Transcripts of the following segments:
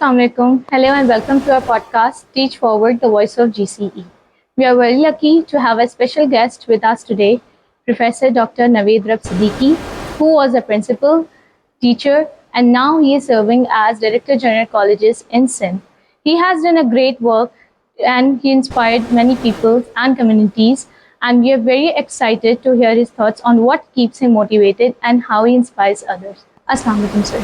Assalamu alaikum. Hello and welcome to our podcast, Teach Forward, the Voice of GCE. We are very lucky to have a special guest with us today, Professor Dr. Naveed Rab Siddiqui, who was a principal, teacher, and now he is serving as Director General Colleges in Sindh. He has done a great work and he inspired many people and communities, and we are very excited to hear his thoughts on what keeps him motivated and how he inspires others. Assalamu alaikum, sir.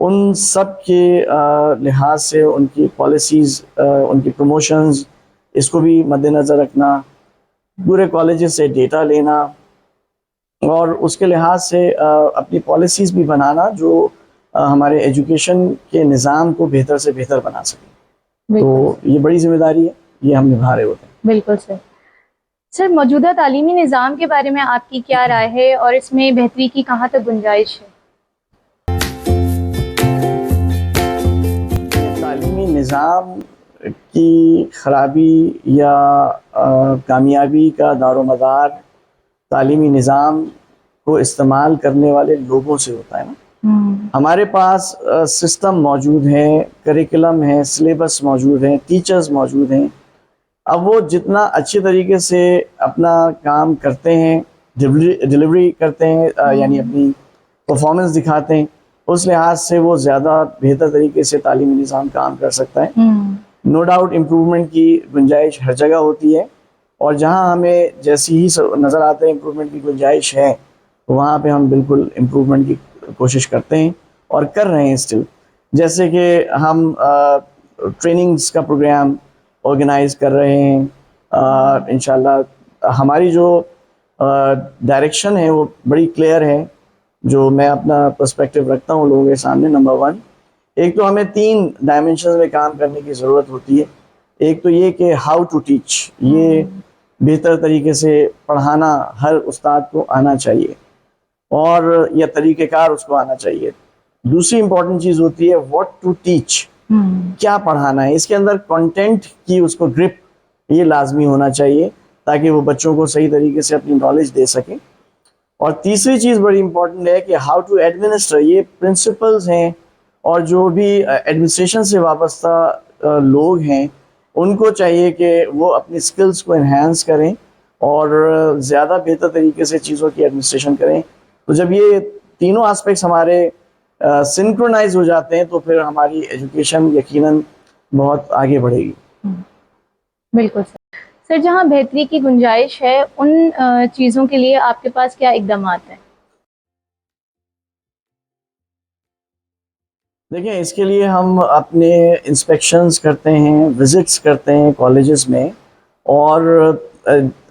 ان سب کے لحاظ سے ان کی policies, ان کی promotions, اس کو بھی مد نظر رکھنا، پورے کالجز سے ڈیٹا لینا اور اس کے لحاظ سے اپنی پالیسیز بھی بنانا جو ہمارے ایجوکیشن کے نظام کو بہتر سے بہتر بنا سکے. تو یہ بڑی ذمہ داری ہے، یہ ہم نبھا رہے ہوتے ہیں. بالکل سر. سر، موجودہ تعلیمی نظام کے بارے میں آپ کی کیا رائے ہے اور اس میں بہتری کی کہاں تک گنجائش ہے؟ تعلیمی نظام کی خرابی یا کامیابی کا دار و مدار تعلیمی نظام کو استعمال کرنے والے لوگوں سے ہوتا ہے نا. ہمارے پاس سسٹم موجود ہیں، کریکلم ہے، سلیبس موجود ہیں، ٹیچرز موجود ہیں. اب وہ جتنا اچھے طریقے سے اپنا کام کرتے ہیں، ڈلیوری کرتے ہیں، یعنی اپنی پرفارمنس دکھاتے ہیں، اس لحاظ سے وہ زیادہ بہتر طریقے سے تعلیمی نظام کام کر سکتا ہے. نو ڈاؤٹ امپرومنٹ کی گنجائش ہر جگہ ہوتی ہے، اور جہاں ہمیں جیسی ہی نظر آتا ہے امپرومنٹ کی گنجائش ہے، وہاں پہ ہم بالکل امپرومنٹ کی کوشش کرتے ہیں اور کر رہے ہیں اسٹل. جیسے کہ ہم ٹریننگز کا پروگرام آرگنائز کر رہے ہیں. انشاءاللہ ہماری جو ڈائریکشن ہے وہ بڑی کلیئر ہے، جو میں اپنا پرسپیکٹیو رکھتا ہوں لوگوں کے سامنے. نمبر 1، ایک تو ہمیں 3 ڈائمنشنز میں کام کرنے کی ضرورت ہوتی ہے. ایک تو یہ کہ ہاؤ ٹو ٹیچ، یہ بہتر طریقے سے پڑھانا ہر استاد کو آنا چاہیے، اور یہ طریقہ کار اس کو آنا چاہیے. دوسری امپورٹنٹ چیز ہوتی ہے واٹ ٹو ٹیچ، کیا پڑھانا ہے. اس کے اندر کنٹینٹ کی اس کو گرپ یہ لازمی ہونا چاہیے تاکہ وہ بچوں کو صحیح طریقے سے اپنی نالج دے سکیں. اور تیسری چیز بڑی امپورٹنٹ ہے کہ ہاؤ ٹو ایڈمنسٹر. یہ پرنسپلز ہیں اور جو بھی ایڈمنسٹریشن سے وابستہ لوگ ہیں، ان کو چاہیے کہ وہ اپنی سکلز کو انہینس کریں اور زیادہ بہتر طریقے سے چیزوں کی ایڈمنسٹریشن کریں. تو جب یہ تینوں آسپیکٹس ہمارے سنکرونائز ہو جاتے ہیں تو پھر ہماری ایجوکیشن یقیناً بہت آگے بڑھے گی. بالکل سر. سر، جہاں بہتری کی گنجائش ہے ان چیزوں کے لیے آپ کے پاس کیا اقدامات ہیں؟ دیکھیں، اس کے لیے ہم اپنے انسپیکشنز کرتے ہیں، وزٹس کرتے ہیں کالجز میں، اور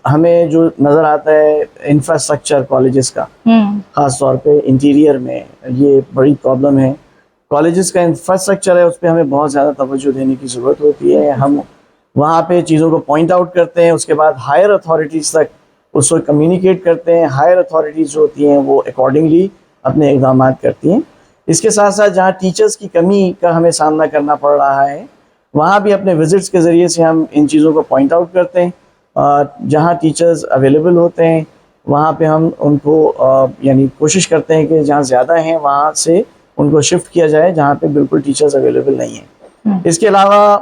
ہمیں جو نظر آتا ہے انفراسٹرکچر کالجز کا، خاص طور پہ انٹیریئر میں یہ بڑی پرابلم ہے. کالجز کا انفراسٹرکچر ہے، اس پہ ہمیں بہت زیادہ توجہ دینے کی ضرورت ہوتی ہے. ہم وہاں پہ چیزوں کو پوائنٹ آؤٹ کرتے ہیں، اس کے بعد ہائر اتھارٹیز تک اس کو کمیونیکیٹ کرتے ہیں. ہائر اتھارٹیز جو ہوتی ہیں وہ اکارڈنگلی اپنے اقدامات کرتی ہیں. اس کے ساتھ ساتھ جہاں ٹیچرز کی کمی کا ہمیں سامنا کرنا پڑ رہا ہے، وہاں بھی اپنے وزٹس کے ذریعے سے ہم ان چیزوں کو پوائنٹ آؤٹ کرتے ہیں. جہاں ٹیچرز اویلیبل ہوتے ہیں وہاں پہ ہم ان کو یعنی کوشش کرتے ہیں کہ جہاں زیادہ ہیں وہاں سے ان کو شفٹ کیا جائے جہاں پہ بالکل ٹیچرز اویلیبل نہیں ہیں. اس کے علاوہ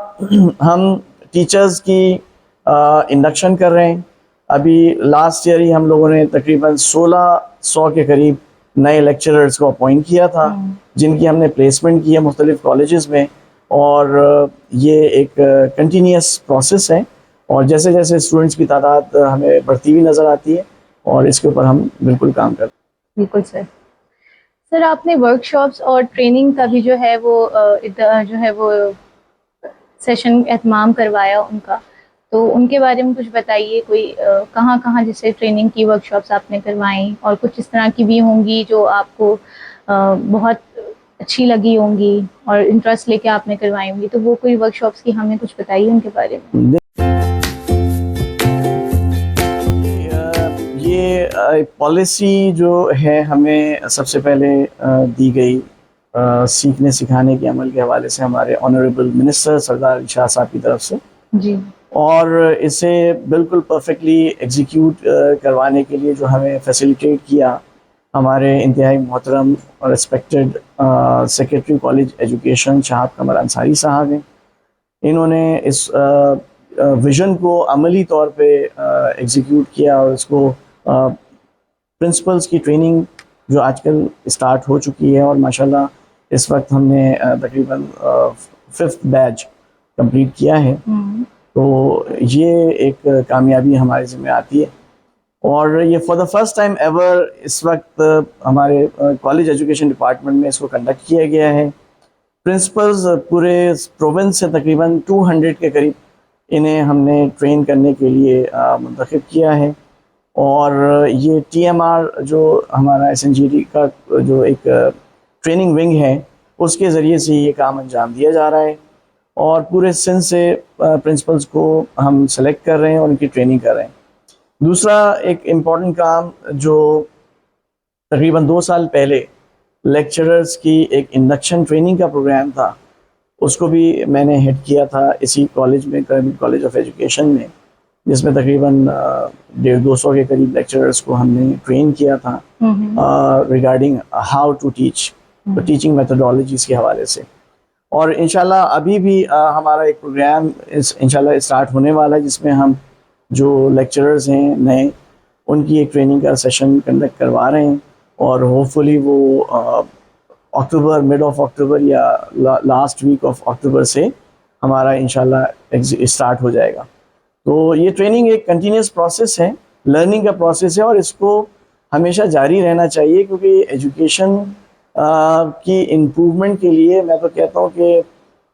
ہم ٹیچرز کی انڈکشن کر رہے ہیں. ابھی لاسٹ ایئر ہی ہم لوگوں نے تقریباً 1600 کے قریب نئے لیکچررز کو اپوائنٹ کیا تھا، جن کی ہم نے پلیسمنٹ کی ہے مختلف کالجز میں. اور یہ ایک کنٹینیوس پروسیس ہے، اور جیسے جیسے اسٹوڈنٹس کی تعداد ہمیں بڑھتی ہوئی نظر آتی ہے، اور اس کے اوپر ہم بالکل کام کرتے ہیں. بالکل سر. سر، آپ نے ورک شاپس اور ٹریننگ کا بھی جو ہے وہ سیشن اہتمام کروایا ان کا، تو ان کے بارے میں کچھ بتائیے. کوئی کہاں کہاں جیسے ٹریننگ کی ورک شاپس آپ نے کروائیں، اور کچھ اس طرح کی بھی ہوں گی جو آپ کو بہت اچھی لگی ہوں گی اور انٹرسٹ لے کے آپ نے کروائی ہوں گی، تو وہ کوئی ورک شاپس کی ہمیں کچھ بتائیے ان کے بارے میں. یہ پالیسی جو ہے ہمیں سب سے پہلے دی گئی سیکھنے سکھانے کے عمل کے حوالے سے ہمارے آنریبل منسٹر سردار علی شاہ صاحب کی طرف سے. جی. اور اسے بالکل پرفیکٹلی ایگزیکیوٹ کروانے کے لیے جو ہمیں فیسیلیٹیٹ کیا ہمارے انتہائی محترم اور ریسپیکٹڈ سیکریٹری کالج ایجوکیشن شہاب قمر انصاری صاحب ہیں. انہوں نے اس ویژن کو عملی طور پہ ایگزیکیوٹ کیا، اور اس کو پرنسپلز کی ٹریننگ جو آج کل اسٹارٹ ہو چکی ہے، اور ماشاءاللہ اس وقت ہم نے تقریباً 5th بیچ کمپلیٹ کیا ہے. تو یہ ایک کامیابی ہمارے ذمہ آتی ہے. اور یہ for the first time ever اس وقت ہمارے کالج ایجوکیشن ڈپارٹمنٹ میں اس کو کنڈکٹ کیا گیا ہے. پرنسپلز پورے پروونس سے تقریباً 200 کے قریب انہیں ہم نے ٹرین کرنے کے لیے منتخب کیا ہے. اور یہ ٹی ایم آر جو ہمارا ایس این جی ڈی کا جو ایک ٹریننگ ونگ ہے اس کے ذریعے سے یہ کام انجام دیا جا رہا ہے. اور پورے سندھ سے پرنسپلز کو ہم سلیکٹ کر رہے ہیں اور ان کی ٹریننگ کر رہے ہیں. دوسرا ایک امپورٹنٹ کام جو تقریباً 2 سال پہلے لیکچررز کی ایک انڈکشن ٹریننگ کا پروگرام تھا, اس کو بھی میں نے ہیڈ کیا تھا اسی کالج میں, گورنمنٹ کالج آف ایجوکیشن میں, جس میں تقریباً 150-200 کے قریب لیکچررز کو ہم نے ٹرین کیا تھا regarding how to teach, teaching methodologies کے حوالے سے. اور انشاءاللہ ابھی بھی ہمارا ایک پروگرام انشاءاللہ اسٹارٹ ہونے والا ہے جس میں ہم جو لیکچررز ہیں نئے ان کی ایک ٹریننگ کا سیشن کنڈکٹ کروا رہے ہیں. اور ہوپ فلی وہ اکتوبر, مڈ آف اکتوبر یا لاسٹ ویک آف اکتوبر سے ہمارا انشاءاللہ اسٹارٹ ہو جائے گا. تو یہ ٹریننگ ایک کنٹینیوس پروسیس ہے, لرننگ کا پروسیس ہے, اور اس کو ہمیشہ جاری رہنا چاہیے کیونکہ ایجوکیشن کی امپروومنٹ کے لیے میں تو کہتا ہوں کہ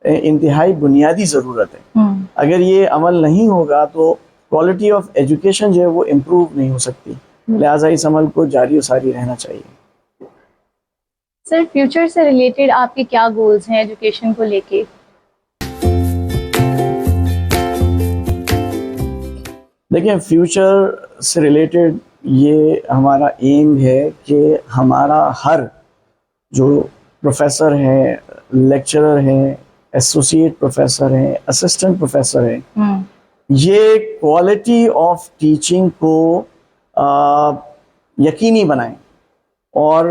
انتہائی بنیادی ضرورت ہے. اگر یہ عمل نہیں ہوگا تو کوالٹی آف ایجوکیشن جو ہے وہ امپروو نہیں ہو سکتی. لہٰذا اس عمل کو جاری و ساری رہنا چاہیے. سر فیوچر سے ریلیٹڈ آپ کے کیا گولز ہیں ایجوکیشن کو لے کے؟ دیکھیں, فیوچر سے ریلیٹڈ یہ ہمارا ایم ہے کہ ہمارا ہر جو پروفیسر ہیں, لیکچرر ہیں, ایسوسیٹ پروفیسر ہیں, اسسٹنٹ پروفیسر ہیں, یہ کوالٹی آف ٹیچنگ کو یقینی بنائیں. اور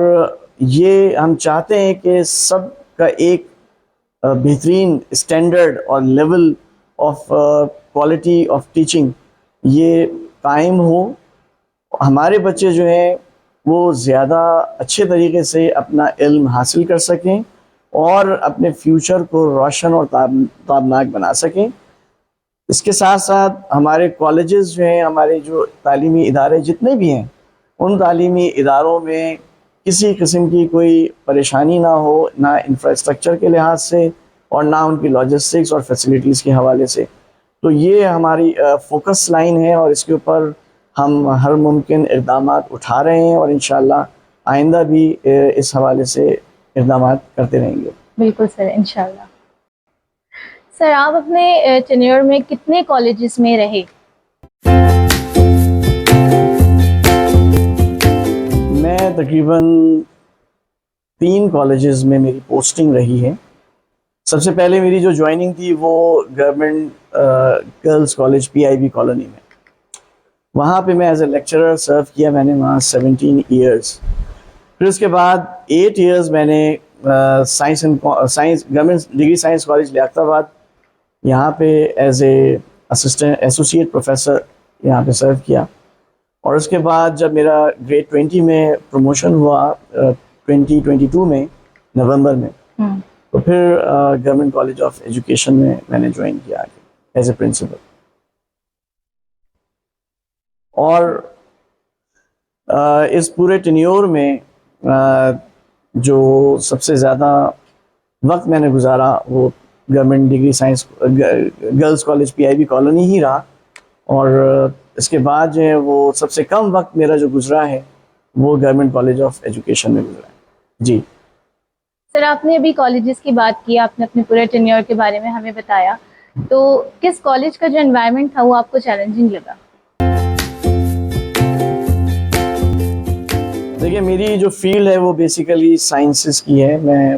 یہ ہم چاہتے ہیں کہ سب کا ایک بہترین اسٹینڈرڈ اور level of quality of teaching یہ قائم ہو. ہمارے بچے جو ہیں وہ زیادہ اچھے طریقے سے اپنا علم حاصل کر سکیں اور اپنے فیوچر کو روشن اور تابناک بنا سکیں. اس کے ساتھ ساتھ ہمارے کالجز جو ہیں, ہمارے جو تعلیمی ادارے جتنے بھی ہیں, ان تعلیمی اداروں میں کسی قسم کی کوئی پریشانی نہ ہو, نہ انفراسٹرکچر کے لحاظ سے اور نہ ان کی لاجسٹکس اور فیسلٹیز کے حوالے سے. تو یہ ہماری فوکس لائن ہے اور اس کے اوپر ہم ہر ممکن اقدامات اٹھا رہے ہیں اور انشاءاللہ آئندہ بھی اس حوالے سے اقدامات کرتے رہیں گے. بالکل سر, انشاءاللہ. سر آپ اپنے ٹینیور میں کتنے کالجز میں رہے؟ میں تقریباً 3 کالجز میں میری پوسٹنگ رہی ہے. سب سے پہلے میری جو جوائننگ تھی وہ government girls college P I B colony میں, وہاں پہ میں ایز اے لیکچرر سرو کیا. میں نے وہاں 17 ایئرس. پھر اس کے بعد 8 ایئرس میں نے science government degree science college Liaquatabad یہاں پہ as a assistant associate professor یہاں پہ سرو کیا. اور اس کے بعد جب میرا گریڈ 20 میں پروموشن ہوا 2022 میں نومبر میں, تو پھر گورنمنٹ کالج آف ایجوکیشن میں نے جوائن کیا ایز اے پرنسپل. اور اس پورے ٹینیور میں جو سب سے زیادہ وقت میں نے گزارا وہ government degree science girls college P I B colony ہی رہا. اور اس کے بعد جو ہے وہ سب سے کم وقت میرا جو گزرا ہے وہ گورنمنٹ کالج آف ایجوکیشن میں گزرا ہے. جی سر, آپ نے ابھی کالجز کی بات کی, آپ نے اپنے پورے ٹینیور کے بارے میں ہمیں بتایا, تو کس کالج کا جو انوائرمنٹ تھا وہ آپ کو چیلنجنگ لگا؟ دیکھیے, میری جو فیلڈ ہے وہ بیسیکلی سائنسز کی ہے. میں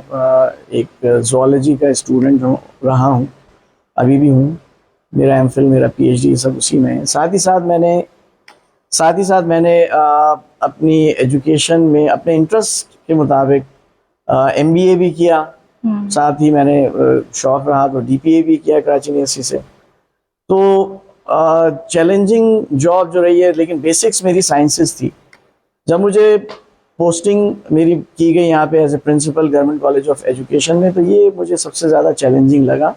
ایک زوالوجی کا اسٹوڈنٹ رہا ہوں, ابھی بھی ہوں. میرا ایم فل, میرا پی ایچ ڈی سب اسی میں ہے. ساتھ ہی ساتھ میں نے اپنی ایجوکیشن میں اپنے انٹرسٹ کے مطابق ایم بی اے بھی کیا. ساتھ ہی میں نے شوق رہا تو ڈی پی اے بھی کیا کراچی یونیورسٹی سے. تو چیلنجنگ جاب جو رہی ہے, لیکن بیسکس میری سائنسز تھی. جب مجھے پوسٹنگ میری کی گئی یہاں پہ as a principle government college of education میں, تو یہ مجھے سب سے زیادہ چیلنجنگ لگا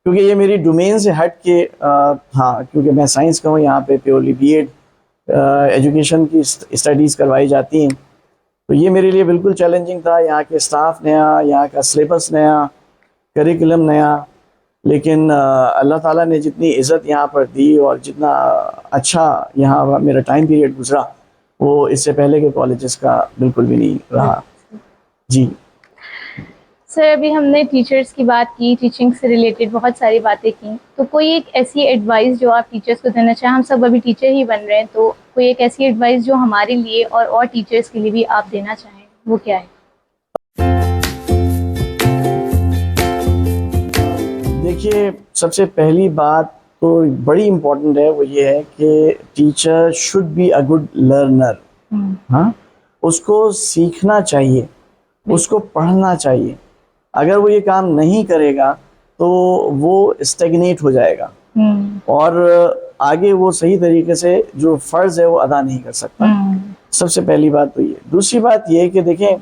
کیونکہ یہ میری ڈومین سے ہٹ کے تھا. کیونکہ میں سائنس کا ہوں, یہاں پہ پیورلی بی ایڈ ایجوکیشن کی اسٹڈیز کروائی جاتی ہیں. تو یہ میرے لیے بالکل چیلنجنگ تھا. یہاں کے اسٹاف نیا, یہاں کا سلیبس نیا, کریکولم نیا, لیکن اللہ تعالیٰ نے جتنی عزت یہاں پر دی اور جتنا اچھا یہاں میرا ٹائم پیریڈ گزرا وہ اس سے پہلے کے کالجز کا بالکل بھی نہیں رہا. جی سر, ابھی ہم نے ٹیچرس کی بات کی, ٹیچنگ سے ریلیٹڈ بہت ساری باتیں کی, تو کوئی ایک ایسی ایڈوائس جو آپ ٹیچرس کو دینا چاہیں؟ ہم سب ابھی ٹیچر ہی بن رہے ہیں, تو کوئی ایک ایسی ایڈوائس جو ہمارے لیے اور ٹیچرس کے لیے بھی آپ دینا چاہیں, وہ کیا ہے؟ دیکھیے, سب سے پہلی بات تو بڑی امپورٹنٹ ہے, وہ یہ ہے کہ teacher should be a good learner. ہاں, اس کو سیکھنا چاہیے, اس کو پڑھنا چاہیے. اگر وہ یہ کام نہیں کرے گا تو وہ اسٹیگنیٹ ہو جائے گا اور آگے وہ صحیح طریقے سے جو فرض ہے وہ ادا نہیں کر سکتا. سب سے پہلی بات تو یہ. دوسری بات یہ کہ دیکھیں,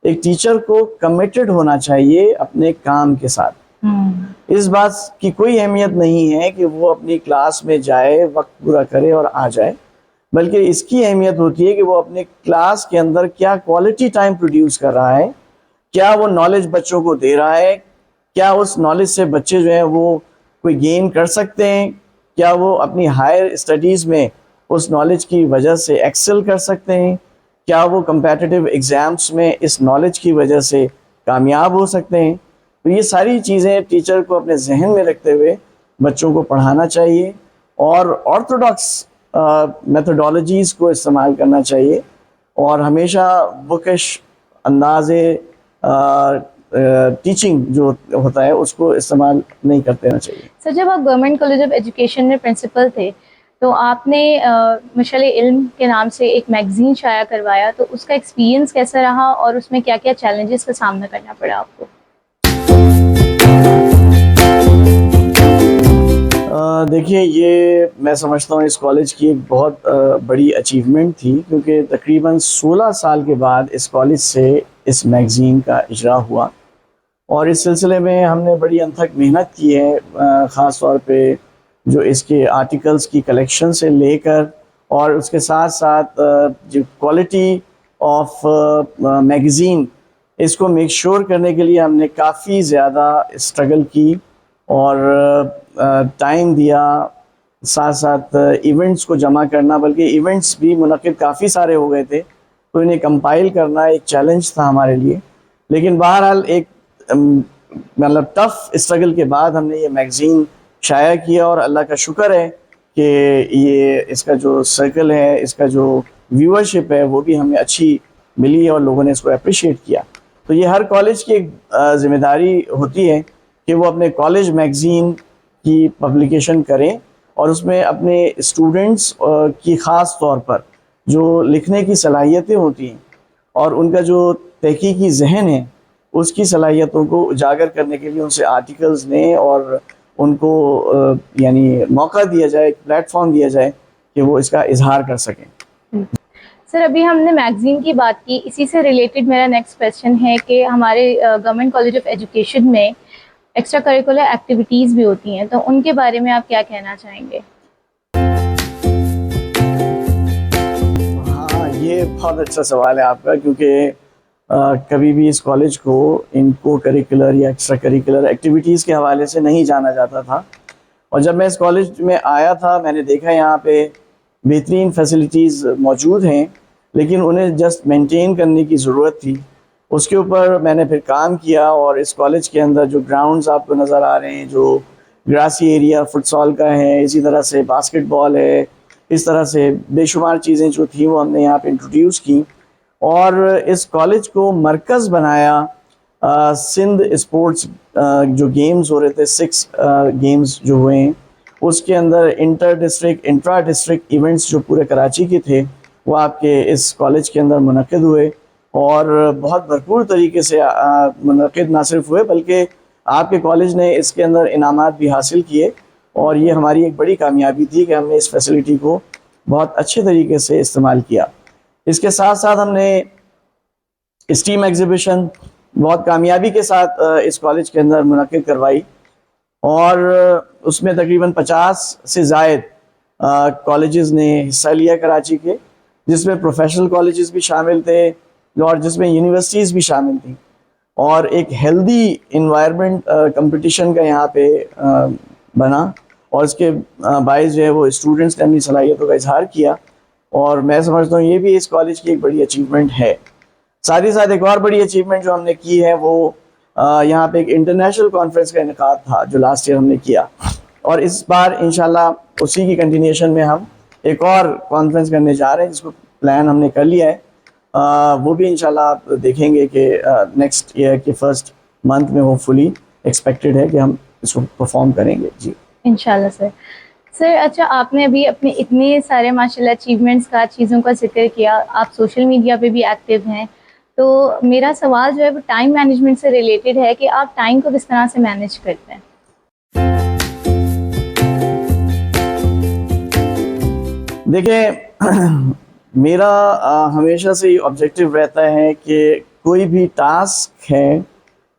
ایک ٹیچر کو کمیٹڈ ہونا چاہیے اپنے کام کے ساتھ. اس بات کی کوئی اہمیت نہیں ہے کہ وہ اپنی کلاس میں جائے, وقت پورا کرے اور آ جائے, بلکہ اس کی اہمیت ہوتی ہے کہ وہ اپنے کلاس کے اندر کیا کوالٹی ٹائم پروڈیوس کر رہا ہے, کیا وہ نالج بچوں کو دے رہا ہے, کیا اس نالج سے بچے جو ہیں وہ کوئی گین کر سکتے ہیں, کیا وہ اپنی ہائر اسٹڈیز میں اس نالج کی وجہ سے ایکسل کر سکتے ہیں, کیا وہ کمپیٹیٹیو ایگزامس میں اس نالج کی وجہ سے کامیاب ہو سکتے ہیں. تو یہ ساری چیزیں ٹیچر کو اپنے ذہن میں رکھتے ہوئے بچوں کو پڑھانا چاہیے اور آرتھوڈاکس میتھڈالوجیز کو استعمال کرنا چاہیے, اور ہمیشہ بکش انداز ٹیچنگ جو ہوتا ہے اس کو استعمال نہیں کرتے رہنا چاہیے. سر, جب آپ گورنمنٹ کالج آف ایجوکیشن میں پرنسپل تھے تو آپ نے مشعل علم کے نام سے ایک میگزین شائع کروایا, تو اس کا ایکسپیرینس کیسا رہا اور اس میں کیا کیا چیلنجز کا سامنا کرنا پڑا آپ کو؟ دیکھیے, یہ میں سمجھتا ہوں اس کالج کی ایک بہت بڑی اچیومنٹ تھی, کیونکہ تقریباً 16 سال کے بعد اس کالج سے اس میگزین کا اجرا ہوا, اور اس سلسلے میں ہم نے بڑی انتھک محنت کی ہے, خاص طور پہ جو اس کے آرٹیکلز کی کلیکشن سے لے کر اور اس کے ساتھ ساتھ جو کوالٹی آف میگزین, اس کو میک شور کرنے کے لیے ہم نے کافی زیادہ اسٹرگل کی اور ٹائم دیا. ساتھ ساتھ ایونٹس کو جمع کرنا, بلکہ ایونٹس بھی منعقد کافی سارے ہو گئے تھے, تو انہیں کمپائل کرنا ایک چیلنج تھا ہمارے لیے. لیکن بہرحال ایک مطلب ٹف اسٹرگل کے بعد ہم نے یہ میگزین شائع کیا, اور اللہ کا شکر ہے کہ یہ اس کا جو سرکل ہے, اس کا جو ویورشپ ہے وہ بھی ہمیں اچھی ملی اور لوگوں نے اس کو اپریشیٹ کیا. تو یہ ہر کالج کی ایک ذمہ داری ہوتی ہے کہ وہ اپنے کالج میگزین کی پبلیکیشن کریں, اور اس میں اپنے اسٹوڈنٹس کی خاص طور پر جو لکھنے کی صلاحیتیں ہوتی ہیں اور ان کا جو تحقیقی ذہن ہے اس کی صلاحیتوں کو اجاگر کرنے کے لیے ان سے آرٹیکلز لیں اور ان کو یعنی موقع دیا جائے, ایک پلیٹ فارم دیا جائے کہ وہ اس کا اظہار کر سکیں. سر, ابھی ہم نے میگزین کی بات کی, اسی سے ریلیٹڈ میرا نیکسٹ کویشچن ہے کہ ہمارے گورنمنٹ کالج آف ایجوکیشن میں ایکسٹرا کریکولر ایکٹیویٹیز بھی ہوتی ہیں, تو ان کے بارے میں آپ کیا کہنا چاہیں گے؟ ہاں, یہ بہت اچھا سوال ہے آپ کا, کیونکہ کبھی بھی اس کالج کو ان کو کریکولر یا ایکسٹرا کریکولر ایکٹیویٹیز کے حوالے سے نہیں جانا جاتا تھا. اور جب میں اس کالج میں آیا تھا میں نے دیکھا یہاں پہ بہترین فیسلٹیز موجود ہیں, لیکن انہیں جسٹ مینٹین کرنے کی ضرورت تھی. اس کے اوپر میں نے پھر کام کیا, اور اس کالج کے اندر جو گراؤنڈز آپ کو نظر آ رہے ہیں, جو گراسی ایریا فٹسال کا ہے, اسی طرح سے باسکٹ بال ہے, اس طرح سے بے شمار چیزیں جو تھیں وہ ہم نے یہاں پہ انٹروڈیوس کی, اور اس کالج کو مرکز بنایا سندھ اسپورٹس جو گیمز ہو رہے تھے, 6 گیمز جو ہوئے ہیں, اس کے اندر inter district intra district events جو پورے کراچی کے تھے وہ آپ کے اس کالج کے اندر منعقد ہوئے, اور بہت بھرپور طریقے سے منعقد نہ صرف ہوئے بلکہ آپ کے کالج نے اس کے اندر انعامات بھی حاصل کیے, اور یہ ہماری ایک بڑی کامیابی تھی کہ ہم نے اس فیسلٹی کو بہت اچھے طریقے سے استعمال کیا. اس کے ساتھ ساتھ ہم نے اسٹیم ایگزیبیشن بہت کامیابی کے ساتھ اس کالج کے اندر منعقد کروائی, اور اس میں تقریباً 50 سے زائد کالجز نے حصہ لیا کراچی کے، جس میں پروفیشنل کالجز بھی شامل تھے اور جس میں یونیورسٹیز بھی شامل تھیں، اور ایک ہیلدی انوائرمنٹ کمپٹیشن کا یہاں پہ بنا، اور اس کے باعث جو ہے وہ اسٹوڈنٹس نے اپنی صلاحیتوں کا اظہار کیا، اور میں سمجھتا ہوں یہ بھی اس کالج کی ایک بڑی اچیومنٹ ہے۔ ساتھ ہی ساتھ ایک اور بڑی اچیومنٹ جو ہم نے کی ہے وہ یہاں پہ ایک انٹرنیشنل کانفرنس کا انعقاد تھا جو لاسٹ ایئر ہم نے کیا، اور اس بار انشاءاللہ اسی کی کنٹینیوشن میں ہم ایک اور کانفرنس کرنے جا رہے ہیں جس کو پلان ہم نے کر لیا ہے۔ وہ بھی انشاءاللہ آپ دیکھیں گے کہ نیکسٹ ایئر کے فرسٹ منتھ میں ہوپ فلی ایکسپیکٹڈ ہے کہ ہم اس کو پرفارم کریں گے۔ جی انشاءاللہ سر۔ سر اچھا، آپ نے ابھی اپنے اتنے سارے ماشاءاللہ اچیومنٹس کا، چیزوں کا ذکر کیا، آپ سوشل میڈیا پہ بھی ایکٹیو ہیں، تو میرا سوال جو ہے وہ ٹائم مینجمنٹ سے ریلیٹڈ ہے کہ آپ ٹائم کو کس طرح سے مینیج کرتے ہیں؟ دیکھیں، میرا ہمیشہ سے یہ آبجیکٹو رہتا ہے کہ کوئی بھی ٹاسک ہے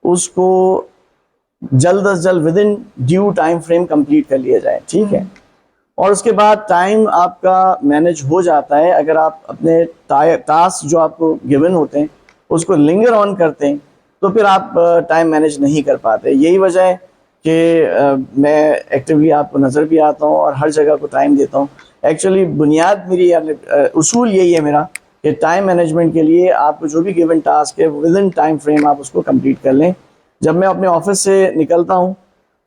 اس کو جلد از جلد with in due time frame complete کر لیا جائے، ٹھیک ہے، اور اس کے بعد ٹائم آپ کا مینیج ہو جاتا ہے اگر آپ اپنے ٹاسک جو آپ کو گیون ہوتے ہیں اس کو لنگر آن کرتے ہیں، تو پھر آپ ٹائم مینیج نہیں کر پاتے۔ یہی وجہ ہے کہ میں ایکٹیولی آپ کو نظر بھی آتا ہوں اور ہر جگہ کو ٹائم دیتا ہوں۔ ایکچولی بنیاد میری اصول یہی ہے میرا کہ ٹائم مینجمنٹ کے لیے آپ کو جو بھی گیون ٹاسک ہے ود ان ٹائم فریم آپ اس کو کمپلیٹ کر لیں۔ جب میں اپنے آفس سے نکلتا ہوں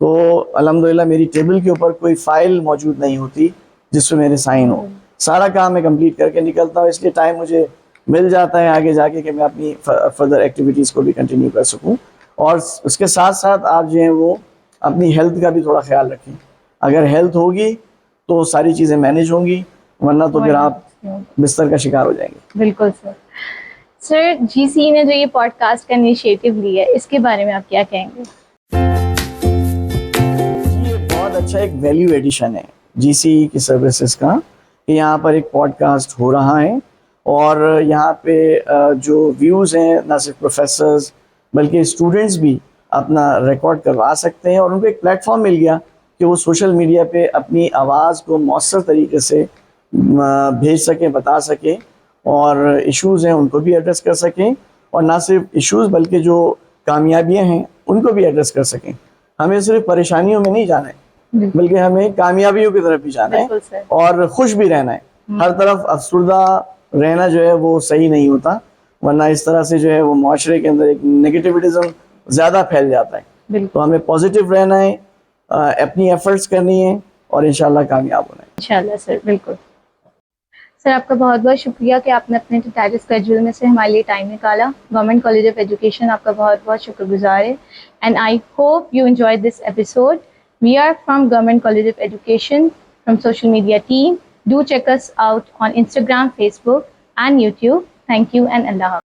تو الحمدللہ میری ٹیبل کے اوپر کوئی فائل موجود نہیں ہوتی جس پہ میرے سائن ہو، سارا کام میں کمپلیٹ کر کے نکلتا ہوں، اس لیے ٹائم مجھے مل جاتا ہے آگے جا کے کہ میں اپنی فردر ایکٹیویٹیز کو بھی کنٹینیو کر سکوں۔ اور اس کے ساتھ ساتھ آپ جو ہیں وہ اپنی ہیلتھ کا بھی تھوڑا خیال رکھیں، اگر ہیلتھ ہوگی تو ساری چیزیں مینیج ہوں گی، ورنہ تو پھر آپ بستر کا شکار ہو جائیں گے۔ بالکل سر۔ سر جی سی نے جو یہ پوڈ کاسٹ کا انیشیٹو لی ہے، اس کے بارے میں آپ کیا کہیں گے؟ یہ بہت اچھا ایک ویلیو ایڈیشن ہے جی سی کی سروسز کا کہ یہاں پر ایک پوڈ کاسٹ ہو رہا ہے، اور یہاں پہ جو ویوز ہیں نہ صرف پروفیسرز بلکہ اسٹوڈنٹس بھی اپنا ریکارڈ کروا سکتے ہیں، اور ان کو ایک پلیٹ فارم مل گیا کہ وہ سوشل میڈیا پہ اپنی آواز کو مؤثر طریقے سے بھیج سکیں، بتا سکیں، اور ایشوز ہیں ان کو بھی ایڈریس کر سکیں، اور نہ صرف ایشوز بلکہ جو کامیابیاں ہیں ان کو بھی ایڈریس کر سکیں۔ ہمیں صرف پریشانیوں میں نہیں جانا ہے بلکہ ہمیں کامیابیوں کی طرف بھی جانا ہے اور خوش بھی رہنا ہے۔ ہر طرف افسردہ رہنا جو ہے وہ صحیح نہیں ہوتا، ورنہ اس طرح سے جو ہے وہ معاشرے کے اندر ایک نیگیٹیوٹزم زیادہ پھیل جاتا ہے۔ تو ہمیں پازیٹیو رہنا ہے، اپنی ایفرٹس کرنی ہے، اور انشاءاللہ کامیاب ہونا ہے۔ انشاءاللہ سر، بالکل۔ سر آپ کا بہت بہت شکریہ کہ آپ نے اپنے ٹائٹ اسکیڈول میں سے ہمارے لیے ٹائم نکالا۔ گورنمنٹ کالج آف ایجوکیشن آپ کا بہت بہت شکر گزار ہے، and I hope you enjoy this episode. We are from government college of education from social media team. Do check us out on Instagram, Facebook and YouTube. Thank you and Allah Hafiz.